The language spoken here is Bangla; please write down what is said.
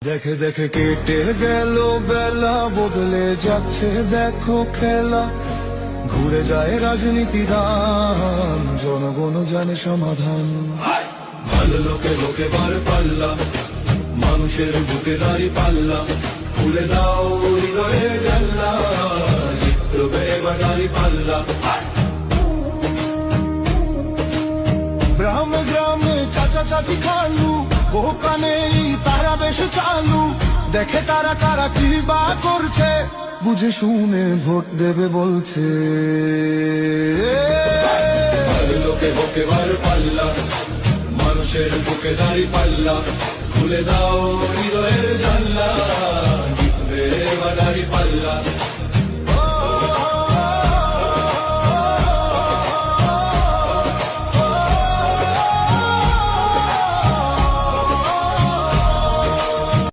দেখে দেখে কেটে গেল বেলা, বদলে যাচ্ছে দেখো খেলা। ঘুরে যায় রাজনীতি দান, জনগণ জানে সমাধান। ভালো লোকে লোকে বার পাল্লা, মানুষের বুকে দাঁড়ি পাল্লা। খুলে দাও হৃদয়ে জানলা, জিতবে এবার দাঁড়ি পাল্লা। গ্রামে গ্রামে চাচা চাচি খালু, ওখানে তারা বেশ চালু। দেখে তারা কারা কি বা করছে, বুঝে শুনে ভোট দেবে বলছে। ভালো লোকে হোকে বার পাল্লা, মানুষের বুকে দাঁড়ি পাল্লা। খুলে দাও হৃদয়ে